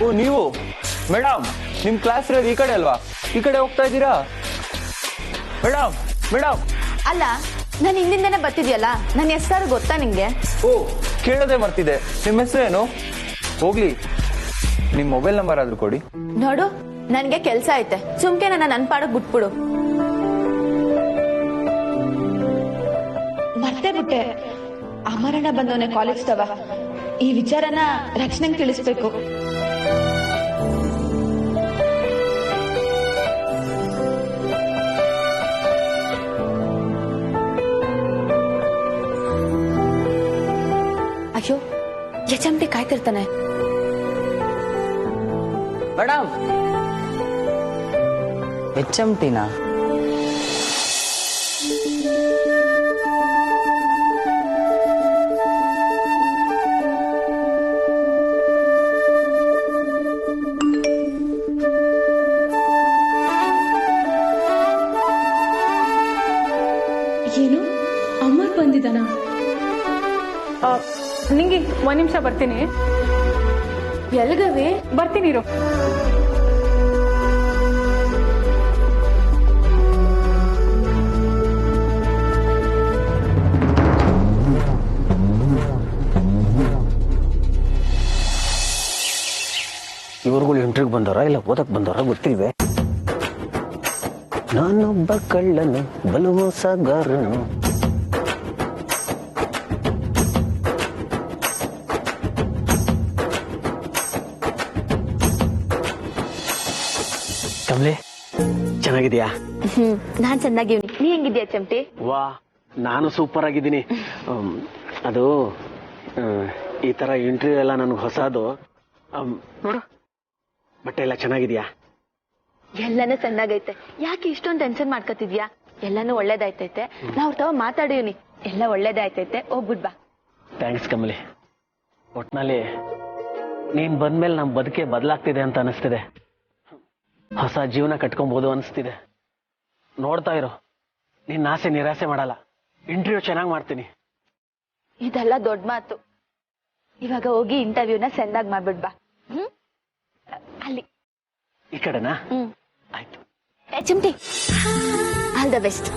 ಓ ನೀವು ಮೇಡಮ್, ನಿಮ್ ಕ್ಲಾಸ್ ಇರೋದು ಈ ಕಡೆ ಅಲ್ವಾ? ಈ ಕಡೆ ಹೋಗ್ತಾ ಇದ್ದೀರಾ ಮೇಡಮ್? ಮೇಡಮ್ ಅಲ್ಲ, ನಾನು ಹಿಂದಿಂದನೇ ಬರ್ತಿದ್ಯಲ್ಲ, ನನ್ನ ಹೆಸರು ಗೊತ್ತಾ ನಿಂಗೆ? ಓ, ಕೇಳೋದೇ ಮರ್ತಿದೆ. ನಿಮ್ಮ ಹೆಸರೇನು? ಹೋಗ್ಲಿ, ನಿಮ್ ಮೊಬೈಲ್ ನಂಬರ್ ಆದ್ರೂ ಕೊಡಿ. ನೋಡು, ನನ್ಗೆ ಕೆಲ್ಸ ಐತೆ, ಸುಮ್ಕೆ ನನ್ನ ಪಾಡಕ್ ಬಿಟ್ಬಿಡು. ಮರ್ತೇ ಬಿಟ್ಟೆ, ಅಮರಣ್ಣ ಬಂದವನೆ ಕಾಲೇಜ್ ತವ. ಈ ವಿಚಾರನ ರಚನೆಗೆ ತಿಳಿಸ್ಬೇಕು. ಅಯ್ಯೋ, ಯಚಂಟಿ ಕಾಯ್ತಿರ್ತಾನೆ. ಮೇಡಮ್, HMTನಾ? ಏನು ಅಮರ್ ಬಂದಿದ್ದಾನ? ನಿಂಗೆ ಒಂದ್ ನಿಮಿಷ ಬರ್ತೀನಿ. ಎಲ್ಗವಿ? ಬರ್ತೀನಿ ಇರು. ಇವ್ರುಗಳು ಇಂಟರ್ವ್ಯೂ ಬಂದವರ ಇಲ್ಲ ಓದಕ್ ಬಂದವರ ಗೊತ್ತಿಲ್ವೇ? ನಾನೊಬ್ಬ ಕಳ್ಳನು, ಬಲು ಮೋಸಗಾರನು. ಕಮಲೆ, ಚೆನ್ನಾಗಿದ್ಯಾ? ನಾನ್ ಚೆನ್ನಾಗಿವ್ನಿ. ನೀ ಹೆಂಗಿದ್ಯಾ ಚಮಟಿ? ವಾ, ನಾನು ಸೂಪರ್ ಆಗಿದ್ದೀನಿ. ಅದು ಈ ತರ ಇಂಟರ್ವ್ಯೂ ಎಲ್ಲ ನನ್ಗೆ ಹೊಸದು. ನೋಡು, ಬಟ್ಟೆ ಎಲ್ಲ ಚೆನ್ನಾಗಿದ್ಯಾ? ಎಲ್ಲಾನು ಚೆನ್ನಾಗೈತೆ. ಯಾಕೆ ಇಷ್ಟೊಂದು ಟೆನ್ಷನ್ ಮಾಡ್ಕೊತಿದ್ಯಾ? ಎಲ್ಲಾನು ಒಳ್ಳೇದಾಯ್ತೈತೆ. ನಾವ್ ತವ ಮಾತಾಡಿವ್ನಿ, ಎಲ್ಲ ಒಳ್ಳೇದೇ ಆಯ್ತೈತೆ. ಹೋಗ್ಬಿಡ್ ಬಾ. ಥ್ಯಾಂಕ್ಸ್ ಕಮಲಿ. ಒಟ್ನಲ್ಲಿ ನೀನ್ ಬಂದ್ಮೇಲೆ ನಮ್ ಬದುಕೆ ಬದಲಾಗ್ತಿದೆ ಅಂತ ಅನಿಸ್ತಿದೆ. ಹೊಸ ಜೀವನ ಕಟ್ಕೊಬಹುದು ಅನಿಸ್ತಿದೆ. ನೋಡ್ತಾ ಇರೋ, ನಿನ್ನ ಆಸೆ ನಿರಾಸೆ ಮಾಡಲ್ಲ. ಇಂಟರ್ವ್ಯೂ ಚೆನ್ನಾಗಿ ಮಾಡ್ತೀನಿ. ಇದೆಲ್ಲ ದೊಡ್ಡ ಮಾತು. ಇವಾಗ ಹೋಗಿ ಇಂಟರ್ವ್ಯೂನ ಸೆಂದಾಗ್ ಮಾಡ್ಬಿಡ್ ಬಾ. ಅಲ್ಲಿ ಈ ಕಡೆನಾ? ಆಯ್ತು. Chimti, all the best.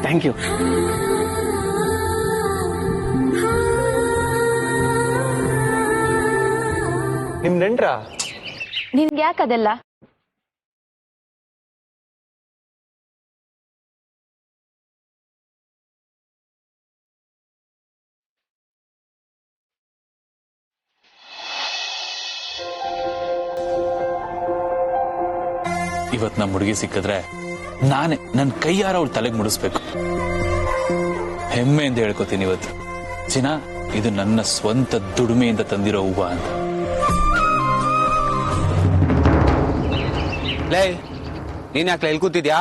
Thank you. ನಿಮ್ ನೆಂಟ್ರಾ? ನಿನ್ಗೆ ಯಾಕದೆಲ್ಲ? ಇವತ್ ನಮ್ಮ ಹುಡುಗಿ ಸಿಕ್ಕಿದ್ರೆ ನಾನೇ ನನ್ನ ಕೈಯಾರ ಅವಳು ತಲೆಗೆ ಮುಡಿಸ್ಬೇಕು. ಹೆಮ್ಮೆಯಿಂದ ಹೇಳ್ಕೊತೀನಿ ಇವತ್ತು, ಚಿನ್ನ ಇದು ನನ್ನ ಸ್ವಂತ ದುಡಿಮೆಯಿಂದ ತಂದಿರೋ ಹೂವ ಅಂತ. ಲೇ, ನೀನ್ ಯಾಕೆ ಇಲ್ಲಿ ಕೂತಿದ್ಯಾ?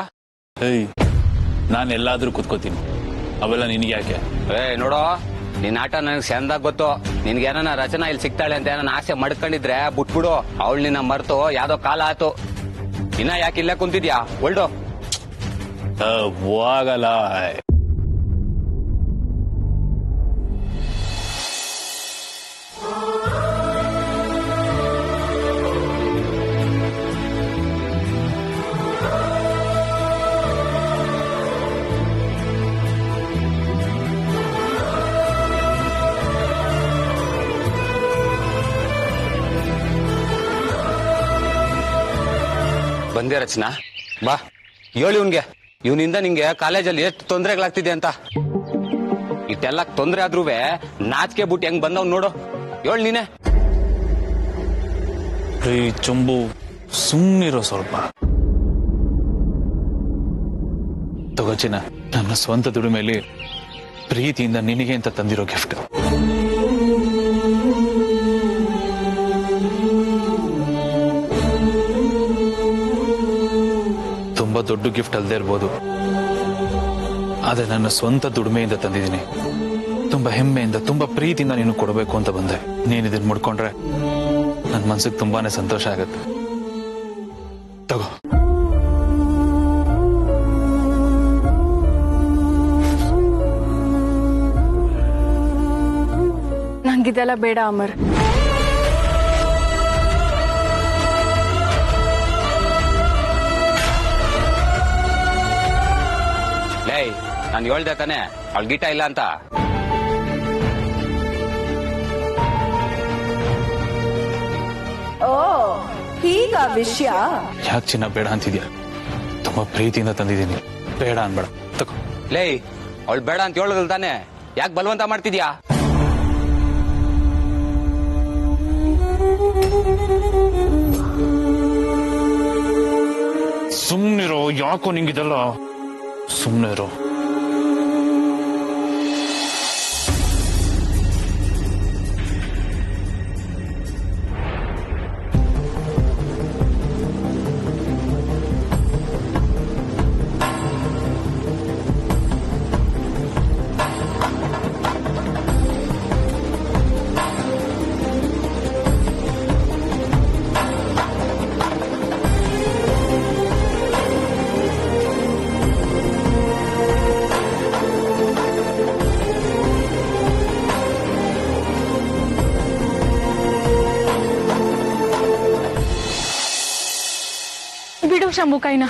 ಏಯ್, ನಾನು ಎಲ್ಲಾದ್ರೂ ಕೂತ್ಕೋತೀನಿ, ಅವೆಲ್ಲ ನಿನಗೆ ಯಾಕೆ? ನೋಡೋ, ನಿನ್ ಆಟ ನನಗೆ ಚಂದಾಗ ಗೊತ್ತು. ನಿನ್ಗೇನ ರಚನಾ ಇಲ್ಲಿ ಸಿಗ್ತಾಳೆ ಅಂತ ನನ್ನ ಆಸೆ ಮಡ್ಕೊಂಡಿದ್ರೆ ಬಿಟ್ಬಿಡು. ಅವಳು ನಿನ್ನ ಮರ್ತು ಯಾವ್ದೋ ಕಾಲ ಆತು. ಇನ್ನ ಯಾಕೆ ಇಲ್ಲೇ ಕುಂತಿದ್ಯಾ? ಒಳ್ಡು ಹೋಗಲ್ಲ. ಬಂದೆ ರಚನಾ, ಬಾ ಹೇಳಿ ಇವ್ನ್ಗೆ. ಇವನಿಂದ ನಿಂಗೆ ಕಾಲೇಜಲ್ಲಿ ಎಷ್ಟು ತೊಂದರೆಗಳಾಗ್ತಿದೆ ಅಂತ. ಇಷ್ಟೆಲ್ಲ ತೊಂದರೆ ಆದ್ರೂ ನಾಚಿಕೆ ಬಿಟ್ಟು ಹೆಂಗ್ ಬಂದವ್ ನೋಡು. ಹೇಳಿ ನೀನೆ. ಚಂಬು, ಸುಮ್ಮನಿರೋ ಸ್ವಲ್ಪ. ತಗೋ ಚಿನ್ನ, ನನ್ನ ಸ್ವಂತ ದುಡಿಮೆಯಲ್ಲಿ ಪ್ರೀತಿಯಿಂದ ನಿನಗೆ ಅಂತ ತಂದಿರೋ ಗಿಫ್ಟ್. ತುಂಬಾ ದೊಡ್ಡ ಗಿಫ್ಟ್ ಅಲ್ಲದೆ ಇರ್ಬೋದು, ಆದ್ರೆ ನನ್ನ ಸ್ವಂತ ದುಡಿಮೆಯಿಂದ ತಂದಿದ್ದೀನಿ. ತುಂಬಾ ಹೆಮ್ಮೆಯಿಂದ, ತುಂಬಾ ಪ್ರೀತಿಯಿಂದ ನೀನು ಕೊಡಬೇಕು ಅಂತ ಬಂದೆ. ನೀನ್ ಇದನ್ನ ಮುಡ್ಕೊಂಡ್ರೆ ನನ್ನ ಮನ್ಸಿಗೆ ತುಂಬಾನೇ ಸಂತೋಷ ಆಗುತ್ತೆ. ತಗೋ. ನಂಗಿದೆಲ್ಲ ಬೇಡ ಅಮರ್. ನಾನು ಹೇಳ್ದೆ ತಾನೆ ಅವಳ ಗಿಟ ಇಲ್ಲ ಅಂತ. ಓ ಹೀಗ ವಿಷಯ. ಯಾಕೆ ಚಿನ್ನ ಬೇಡ ಅಂತಿದ್ಯಾ? ತುಂಬಾ ಪ್ರೀತಿಯಿಂದ ತಂದಿದ್ದೀನಿ, ಬೇಡ ಅನ್ಬೇಡ ತಗೋ. ಲೇ ಅವಳು ಬೇಡ ಅಂತ ಹೇಳೋದಲ್ ತಾನೆ, ಯಾಕೆ ಬಲವಂತ ಮಾಡ್ತಿದ್ಯಾ? ಸುಮ್ನಿರೋ, ಯಾಕೋ ನಿಂಗಿದೆಲ್ಲ, ಸುಮ್ನಿರೋ. ಬಿಡು ಶಂಭು ಕೈನ.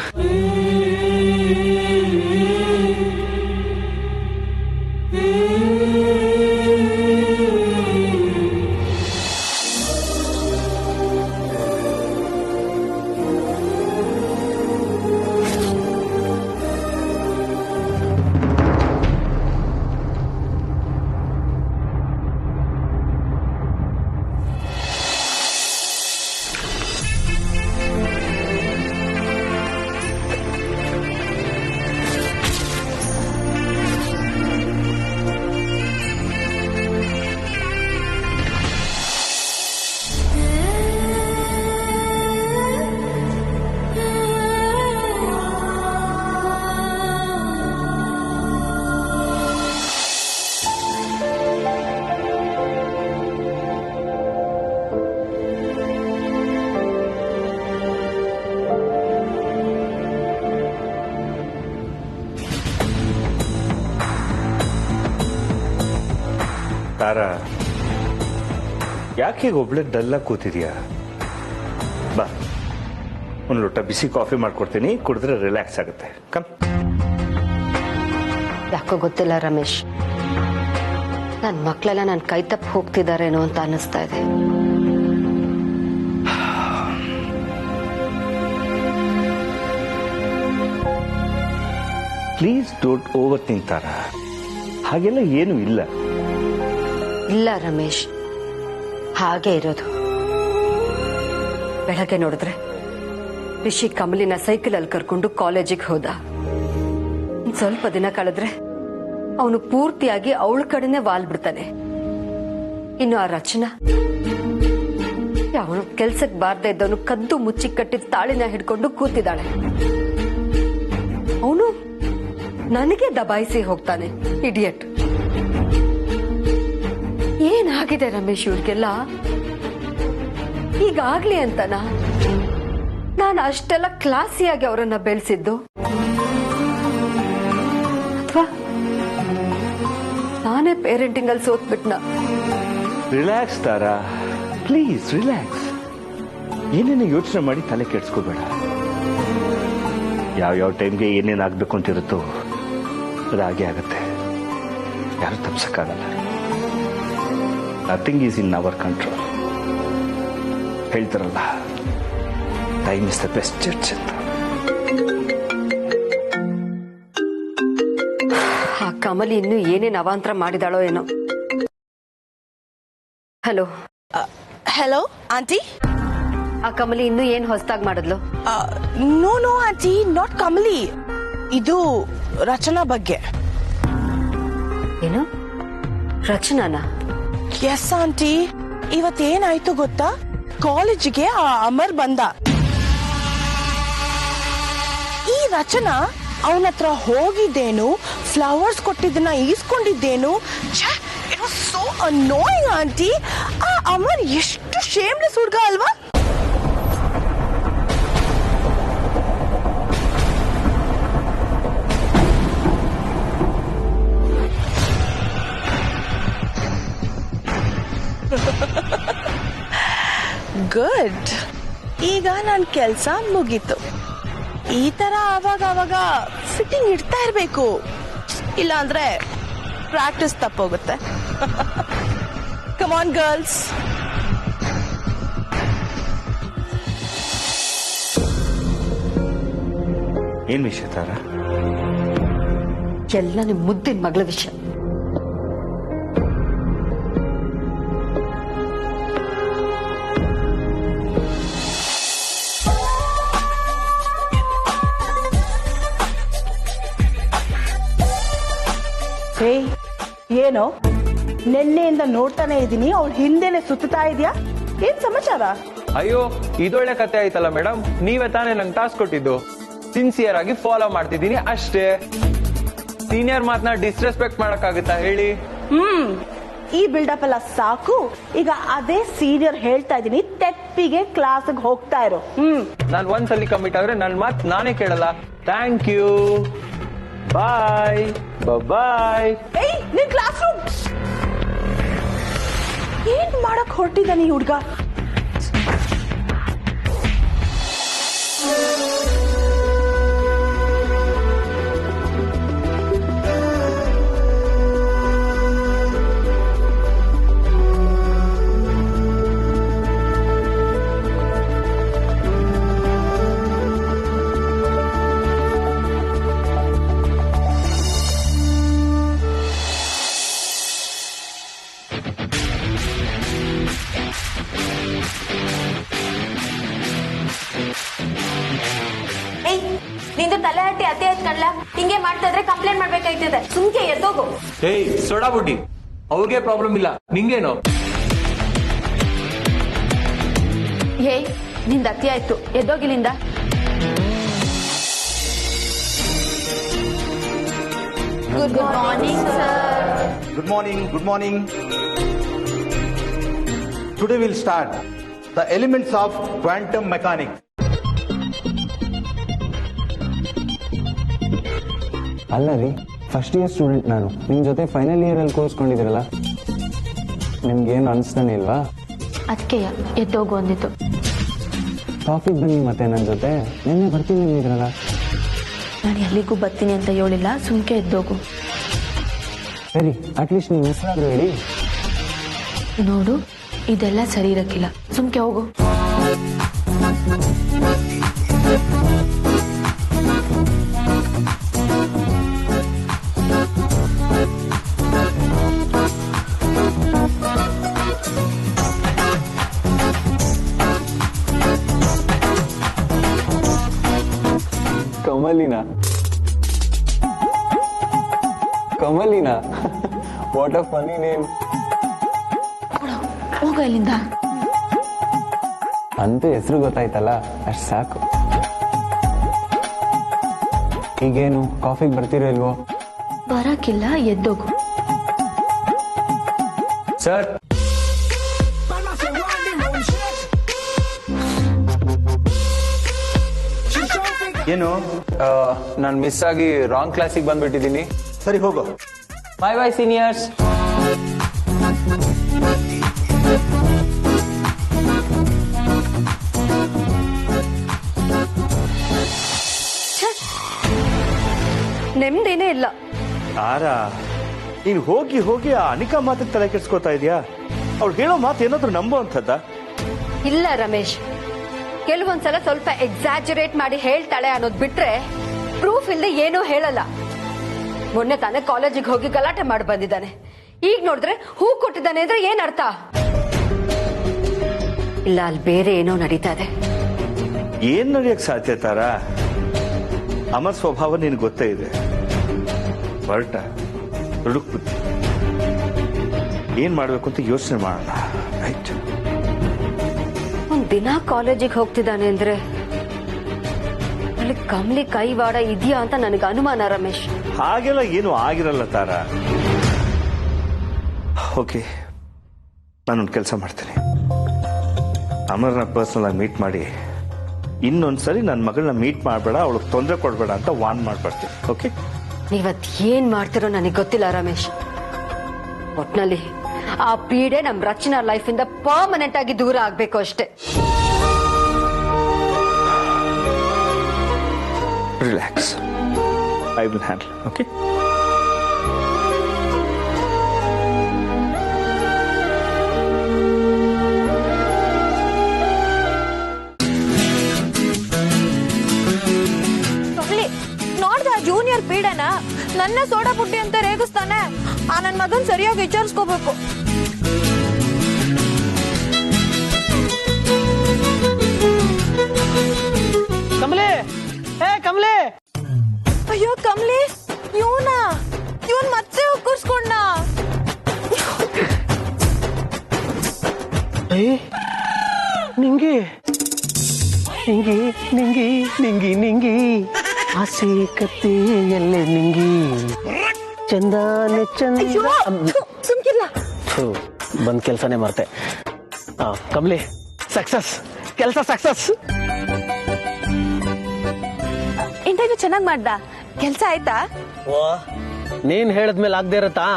ತಾರಾ, ಯಾಕೆ ಒಬ್ಳೆ ಡಲ್ಲಾಗಿ ಕೂತಿದ್ಯಾ? ಬಾ, ಒಂದು ಲೋಟ ಬಿಸಿ ಕಾಫಿ ಮಾಡ್ಕೊಡ್ತೀನಿ, ಕುಡಿದ್ರೆ ರಿಲ್ಯಾಕ್ಸ್ ಆಗುತ್ತೆ. ಕಮ್. ಯಾಕೋ ಗೊತ್ತಿಲ್ಲ ರಮೇಶ್, ನನ್ನ ಮಕ್ಕಳೆಲ್ಲ ನನ್ನ ಕೈ ತಪ್ಪು ಹೋಗ್ತಿದಾರೇನೋ ಅಂತ ಅನ್ನಿಸ್ತಾ ಇದೆ. ಪ್ಲೀಸ್ ಡೋಂಟ್ ಓವರ್ ಥಿಂಕ್ ತಾರಾ, ಹಾಗೆಲ್ಲ ಏನು ಇಲ್ಲ. ಇಲ್ಲ ರಮೇಶ್, ಹಾಗೆ ಇರೋದು. ಬೆಳಗ್ಗೆ ನೋಡಿದ್ರೆ ರಿಷಿ ಕಮಲಿನ ಸೈಕಲ್ ಅಲ್ಲಿ ಕರ್ಕೊಂಡು ಕಾಲೇಜಿಗೆ ಹೋದ. ಸ್ವಲ್ಪ ದಿನ ಕಳೆದ್ರೆ ಅವನು ಪೂರ್ತಿಯಾಗಿ ಅವಳ ಕಡೆನೆ ವಾಲ್ ಬಿಡ್ತಾನೆ. ಇನ್ನು ಆ ರಚನಾ, ಅವನು ಕೆಲ್ಸಕ್ಕೆ ಬಾರ್ದೇ ಇದ್ದವನು ಕದ್ದು ಮುಚ್ಚಿ ಕಟ್ಟಿದ ತಾಳಿನ ಹಿಡ್ಕೊಂಡು ಕೂತಿದ್ದಾಳೆ. ಅವನು ನನಗೆ ದಬಾಯಿಸಿ ಹೋಗ್ತಾನೆ, ಇಡಿಯಟ್. ಏನಾಗಿದೆ ರಮೇಶ್ ಇವ್ರಿಗೆಲ್ಲ? ಈಗಾಗ್ಲಿ ಅಂತನ ನಾನು ಅಷ್ಟೆಲ್ಲ ಕ್ಲಾಸಿಯಾಗಿ ಅವರನ್ನ ಬೆಳೆಸಿದ್ದು, ಅಥವಾ ನಾನೇ ಪೇರೆಂಟಿಂಗ್ ಅಲ್ಲಿ ಸೋತ್ಬಿಟ್ನ? Relax Tara, please relax. ಏನೇನು ಯೋಚನೆ ಮಾಡಿ ತಲೆ ಕೆಡ್ಸ್ಕೋಬೇಡ. ಯಾವ ಟೈಮ್ಗೆ ಏನೇನು ಆಗ್ಬೇಕು ಅಂತಿರುತ್ತೋ ಅದಾಗೆ ಆಗತ್ತೆ, ಯಾರು ತಪ್ಸಕ್ಕಾಗಲ್ಲ. Nothing is in our control. ಹೇಳ್ತಾರಲ್ಲ, time is the best judge ಅಂತ. ಆ ಕಮಲಿ ಇನ್ನು ಏನೇನು ಅವಾಂತರ ಮಾಡಿದಾಳೋ ಏನೋ. Hello hello aunty. ಆ ಕಮಲಿ ಇನ್ನು ಏನ್ ಹೊಸದಾಗಿ ಮಾಡಿದ್ಲು? No no aunty, not Kamali. ಇದು ರಚನಾ ಬಗ್ಗೆ. ಏನು ರಚನಾನ? ಎಸ್ ಆಂಟಿ, ಇವತ್ತೇನಾಯ್ತು ಗೊತ್ತಾ? ಕಾಲೇಜಿಗೆ ಆ ಅಮರ್ ಬಂದ. ಈ ರಚನಾ ಅವನ ಹತ್ರ ಹೋಗಿದ್ದೇನು, ಫ್ಲವರ್ಸ್ ಕೊಟ್ಟಿದ್ದನ್ನ ಈಸ್ಕೊಂಡಿದ್ದೇನು. It was so annoying aunty. ಆ ಅಮರ್ ಎಷ್ಟು ಶೇಮ್ಲೆಸ್ ಹುಡುಗ ಅಲ್ವಾ? ಗುಡ್, ಈಗ ನನ್ನ ಕೆಲಸ ಮುಗೀತು. ಈ ತರ ಅವಾಗ ಫಿಟ್ಟಿಂಗ್ ಇಡ್ತಾ ಇರ್ಬೇಕು. ಇಲ್ಲ ಅಂದ್ರೆ ಪ್ರಾಕ್ಟೀಸ್ ತಪ್ಪೋಗುತ್ತೆ. Come on girls. ಏನ್ ವಿಷಯ ತಾರ? ಎಲ್ಲ ನಿಮ್ ಮುದ್ದಿನ ಮಗಳ ವಿಷಯ. ಹೇ, ಏನು ನಿನ್ನೆಯಿಂದ ನೋಡ್ತಾನೆ ಇದ್ದೀನಿ, ಅವಳು ಹಿಂದೆನೆ ಸುತ್ತಾ ಇದೆಯಾ? ಏನ್ ಸಮಾಚಾರ? ಅಯ್ಯೋ ಇದೊಳ್ಳೆ ಕತೆ ಆಯ್ತಲ್ಲ ಮೇಡಮ್, ನೀವೇ ತಾನೇ ನಂಗೆ ಟಾಸ್ಕ್ ಕೊಟ್ಟಿದ್ದು. ಸಿನ್ಸಿಯರ್ ಆಗಿ ಫಾಲೋ ಮಾಡ್ತಿದ್ದೀನಿ ಅಷ್ಟೇ. ಸೀನಿಯರ್ ಮಾತನ್ನ ಡಿಸ್ರೆಸ್ಪೆಕ್ಟ್ ಮಾಡಕ್ಕಾಗುತ್ತಾ ಹೇಳಿ? ಈ ಬಿಲ್ಡಪ್ ಎಲ್ಲ ಸಾಕು. ಈಗ ಅದೇ ಸೀನಿಯರ್ ಹೇಳ್ತಾ ಇದೀನಿ, ತೆಪ್ಪಿಗೆ ಕ್ಲಾಸ್ಗೆ ಹೋಗ್ತಾ ಇರೋ. ನಾನು ಒಂದ್ಸಲಿ ಕಮಿಟ್ ಆದ್ರೆ ನನ್ ಮಾತ್ ನಾನೇ ಕೇಳಲ್ಲ. ಥ್ಯಾಂಕ್ ಯು, ಬಾಯ್ ಬಾಯ್. ಏಯ್, ನಿನ್ ಕ್ಲಾಸ್ ರೂಮ್ ಏನ್ ಮಾಡಕ್ ಹೊರಟಿದ್ದಾನೆ ಈ ಹುಡ್ಗ? ನಿಂದು ತಲೆ ಹಟ್ಟಿ ಅತಿ ಆಯ್ತು ಕಣ್ಲ. ಹಿಂಗೆ ಮಾಡ್ತಾ ಇದ್ರೆ ಕಂಪ್ಲೇಂಟ್ ಮಾಡ್ಬೇಕಾಯ್ತದೆ. ಸುಮ್ಕೆ ಎದ್ದೋಗು. ಏಯ್ ಸೋಡಾ ಬುಡ್ಡಿ, ಅವ್ರಿಗೆ ಪ್ರಾಬ್ಲಮ್ ಇಲ್ಲ, ನಿಂಗೇನು? ಏಯ್ ನಿಂದ ಅತಿ ಆಯ್ತು, ಎದ್ದೋಗಿಲಿಂದ. Good morning sir. Good morning, good morning. Today we'll start the elements of quantum mechanics. ಅಲ್ಲ ರೀ, ಫಸ್ಟ್ ಇಯರ್ ಸ್ಟೂಡೆಂಟ್ ನಾನು. ನಿಮ್ ಜೊತೆ ಫೈನಲ್ ಇಯರ್ ಅಲ್ಲಿ ಕೋರ್ಸ್ಕೊಂಡಿದ್ದೀರಲ್ಲ, ನಿಮ್ಗೇನು ಅನಿಸ್ತಾನೆ ಇಲ್ವಾ? ಅದಕ್ಕೆ ಎದ್ದೋಗು ಅಂದಿತ್ತು. ಕಾಫಿಗೆ ಬನ್ನಿ ಮತ್ತೆ ನನ್ನ ಜೊತೆ. ನಿನ್ನೆ ಬರ್ತೀನಿ ಅಂದಿದ್ರಲ್ಲ. ನಾನು ಎಲ್ಲಿಗೂ ಬರ್ತೀನಿ ಅಂತ ಹೇಳಿಲ್ಲ, ಸುಮ್ಕೆ ಎದ್ದೋಗು. ಸರಿ, ಅಟ್ಲೀಸ್ಟ್ ನೀವು ಹೆಸರಾದ್ರೂ ಹೇಳಿ. ನೋಡು, ಇದೆಲ್ಲ ಸರಿ ಇರಕ್ಕಿಲ್ಲ, ಸುಮ್ಕೆ ಹೋಗು. ಕಮಲಿನಾ, ವಾಟ್ ಅ ಫನಿ ನೇಮ್. ಹೋಗು ಇಲ್ಲಿಂದ. ಅಂತೂ ಹೆಸರು ಗೊತ್ತಾಯ್ತಲ್ಲ, ಅಷ್ಟು ಸಾಕು. ಈಗೇನು ಕಾಫಿಗೆ ಬರ್ತೀರೋ ಇಲ್ವೋ? ಬರಕ್ಕಿಲ್ಲ, ಎದ್ದೋಗು. ಸರ್, ಏನು? ನಾನು ಮಿಸ್ ಆಗಿ ರಾಂಗ್ ಕ್ಲಾಸಿಗೆ ಬಂದ್ಬಿಟ್ಟಿದ್ದೀನಿ. ಸರಿ ಹೋಗು. ಬಾಯ್ ಬಾಯ್ ಸೀನಿಯರ್ಸ್. ನೆಮ್ಮದಿನೇ ಇಲ್ಲ. ತಾರಾ, ನೀನು ಹೋಗಿ ಹೋಗಿ ಆ ಅನಿಕಾ ಮಾತಿಗೆ ತಲೆ ಕೆಡ್ಸ್ಕೊತಾ ಇದೆಯಾ? ಅವ್ಳು ಹೇಳೋ ಮಾತು ಏನಾದ್ರೂ ನಂಬೋ ಅಂತದ್ದ? ಇಲ್ಲ ರಮೇಶ್, ಕೆಲವೊಂದ್ಸಲ ಸ್ವಲ್ಪ ಎಕ್ಸಾಜರೇಟ್ ಮಾಡಿ ಹೇಳ್ತಾಳೆ ಅನ್ನೋದು ಬಿಟ್ರೆ ಪ್ರೂಫ್ ಇಲ್ಲದೆ ಏನೂ ಹೇಳಲ್ಲ. ಮೊನ್ನೆ ತಾನೇ ಕಾಲೇಜಿಗೆ ಹೋಗಿ ಗಲಾಟೆ ಮಾಡಿ ಬಂದಿದ್ದಾನೆ. ಈಗ ನೋಡಿದ್ರೆ ಹೂ ಕೊಟ್ಟಿದ್ದಾನೆ ಅಂದ್ರೆ ಏನ್ ಅರ್ಥ? ಇಲ್ಲ, ಅಲ್ಲಿ ಬೇರೆ ಏನೋ ನಡೀತಾ ಇದೆ. ಏನ್ ನಡೆಯಕ್ ಸಾಧ್ಯ ತಾರಾ? ಅಮರ್ ಸ್ವಭಾವ ನಿನ್ ಗೊತ್ತೇ ಇದೆ. ಹೊರಟ ದುಡುಕ್ ಬುದ್ಧಿ. ಏನ್ ಮಾಡ್ಬೇಕು ಅಂತ ಯೋಚನೆ ಮಾಡೋಣ. ರೈಟ್. ಒಂದ್ ದಿನ ಕಾಲೇಜಿಗೆ ಹೋಗ್ತಿದ್ದಾನೆ ಅಂದ್ರೆ ಅಲ್ಲಿ ಕಮ್ಲಿ ಕೈವಾಡ ಇದೆಯಾ ಅಂತ ನನಗೆ ಅನುಮಾನ ರಮೇಶ್. ಹಾಗೆಲ್ಲ ಏನು ಆಗಿರಲ್ಲ ತಾರಾ. ಓಕೆ, ನಾನೊಂದು ಕೆಲಸ ಮಾಡ್ತೀನಿ. ಅಮರ್ನ ಪರ್ಸನಲ್ ಆಗಿ ಮೀಟ್ ಮಾಡಿ ಇನ್ನೊಂದ್ಸರಿ ನನ್ನ ಮಗಳನ್ನ ಮೀಟ್ ಮಾಡಬೇಡ, ಅವಳಿಗೆ ತೊಂದರೆ ಕೊಡಬೇಡ ಅಂತ ವಾರ್ನ್ ಮಾಡ್ಬರ್ತೀನಿ. ಓಕೆ? ನೀವತ್ ಏನ್ ಮಾಡ್ತಿರೋ ನನಗೆ ಗೊತ್ತಿಲ್ಲ ರಮೇಶ್. ಒಟ್ನಲ್ಲಿ ಆ ಪೀಡೆ ನಮ್ ರಚನಾ ಲೈಫ್ ಇಂದ ಪರ್ಮನೆಂಟ್ ಆಗಿ ದೂರ ಆಗ್ಬೇಕು ಅಷ್ಟೇ. Relax, I will handle. Okay? ನೋಡ್ದ ಜೂನಿಯರ್ ಪೀಡನ ನನ್ನ ಸೋಡಾ ಪುಟ್ಟಿ ಅಂತ ರೇಗಿಸ್ತಾನೆ. ಆ ನನ್ ಮಗನ್ ಸರಿಯಾಗಿ ವಿಚಾರಿಸ್ಕೋಬೇಕು. ಕಮಲೆ, ಏ ಕಮಲೆ. ಅಯ್ಯೋ ಕಮ್ಲಿ, ಇವನ್ ಮತ್ತೆ ಕೂರ್ಸ್ಕೊಂಡ. ನಿಂಗಿ ನಿಂಗಿ ನಿಂಗಿ ನಿಂಗಿ ನಿಂಗಿ ಆಸೆ ಕತ್ತಿ ಎಲ್ಲೆ ನಿಂಗಿ ಚಂದಾನೆ ಚಂದ. ಸುಮ್ಕಿಲ್ಲ. ಬಂದ್ ಕೆಲ್ಸನೇ ಮರ್ತೆ. ಕಮಲಿ, ಸಕ್ಸಸ್, ಕೆಲಸ ಸಕ್ಸಸ್. ಇಂಟರ್ವ್ಯೂ ಚೆನ್ನಾಗ್ ಮಾಡ್ದ, ಕೆಲ್ಸ ಆಯ್ತಾ? ನೀನ್ ಹೇಳದ್ಮೇಲೆ ಆಗದೆ ಇರತ್ತಾ?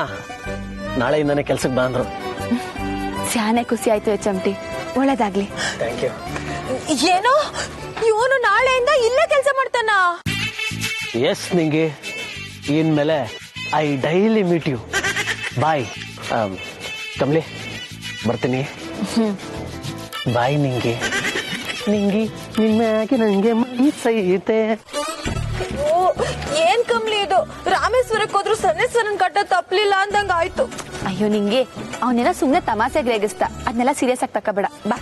ನಾಳೆಯಿಂದಾನೆ ಕೆಲ್ಸಕ್ಕೆ ಬಂದ್ರು. ಸ್ಯಾನೆ ಖುಷಿ ಆಯ್ತು HMT, ಒಳ್ಳೇದಾಗ್ಲಿ. Thank you. ಏನೋ ಇವನು ನಾಳೆಯಿಂದ ಇಲ್ಲೇ ಕೆಲಸ ಮಾಡ್ತಾನ? ಎಸ್ ನಿಂಗೆ, ಇನ್ಮೇಲೆ I daily meet you. Bye Kamali, ಬರ್ತೀನಿ. ಬಾಯ್ ನಿಂಗೆ. ನಿಂಗಿ ನಿಮ್ಮಾಗೆ ನಂಗೆ ಮನಸ್ಸೈತೆ. ಏನ್ ಕಮ್ಲಿ ಇದು, ರಾಮೇಶ್ವರಕ್ಕೆ ಹೋದ್ರು ಸನ್ನೇಶ್ವರನ್ ಕಟ್ಟ ತಪ್ಪಲಿಲ್ಲ ಅಂದಂಗ ಆಯ್ತು. ಅಯ್ಯೋ ನಿಂಗೆ, ಅವನೆಲ್ಲ ಸುಮ್ನೆ ತಮಾಷೆಗೆ ರೇಗಿಸ್ತಾ, ಅದನ್ನೆಲ್ಲ ಸೀರಿಯಸ್ ಆಗಿ ತಕೋಬೇಡ ಬಾ.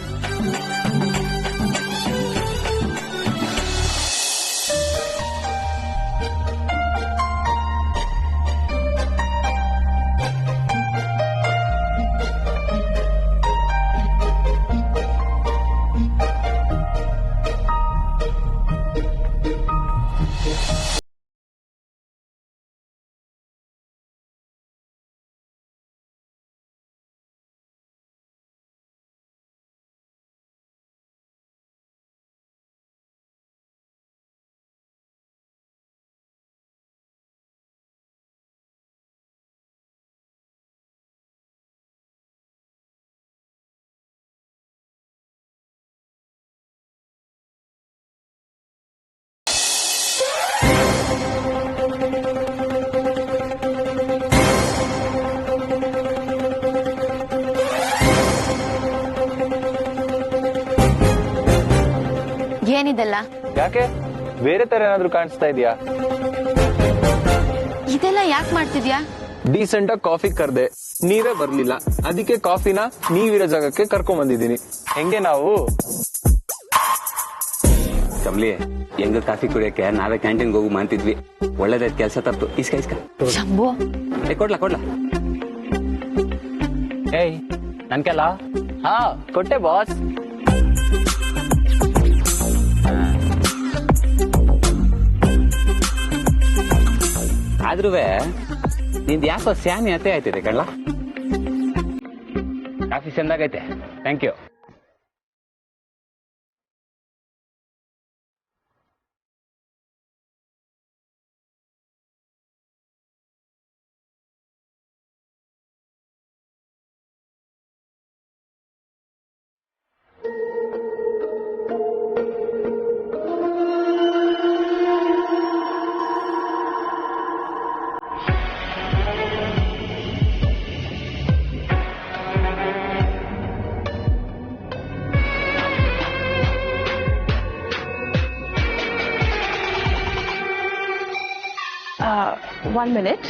ಏನಿದೆಲ್ಲ? ಯಾಕೆ ಬೇರೆ ತರ ಏನಾದ್ರು ಕಾಣಿಸ್ತಾ ಇದೆಯಾ? ಇದೆಲ್ಲ ಯಾಕೆ ಮಾಡ್ತಿದ್ಯಾ? ಡೀಸೆಂಟ್ ಆಗಿ ಕಾಫಿ ಕರ್ದೆ, ನೀವೇ ಬರ್ಲಿಲ್ಲ, ಅದಕ್ಕೆ ಕಾಫಿನ ನೀವಿರೋ ಜಾಗಕ್ಕೆ ಕರ್ಕೊಂಡ್ ಬಂದಿದ್ದೀನಿ. ಹೆಂಗೆ ನಾವು? ಕಮ್ಲಿ, ಹೆಂಗ ಕಾಫಿ ಕುಡಿಯಕ್ಕೆ ನಾವೇ ಕ್ಯಾಂಟೀನ್ಗೆ ಹೋಗಿ ಮಾಡ್ತಿದ್ವಿ. ಒಳ್ಳೇದಾಯ್ತು, ಕೆಲಸ ತಪ್ಪು. ಇಸ್ಕ ಶಂಭು, ಕೊಡ್ಲಾ. ಏಯ್ ನನ್ಕೆಲ್ಲ. ಹಾ ಕೊಟ್ಟೆ ಬಾಸ್. ಆದ್ರೂ ನಿಂದ್ ಯಾಕೋ ಸ್ಯಾನಿ ಅತ್ತೆ ಆಯ್ತಿದೆ ಕಳ್ಳ. ಕಾಫಿ ಚೆಂದಾಗೈತೆ, ಥ್ಯಾಂಕ್ ಯು. One minute.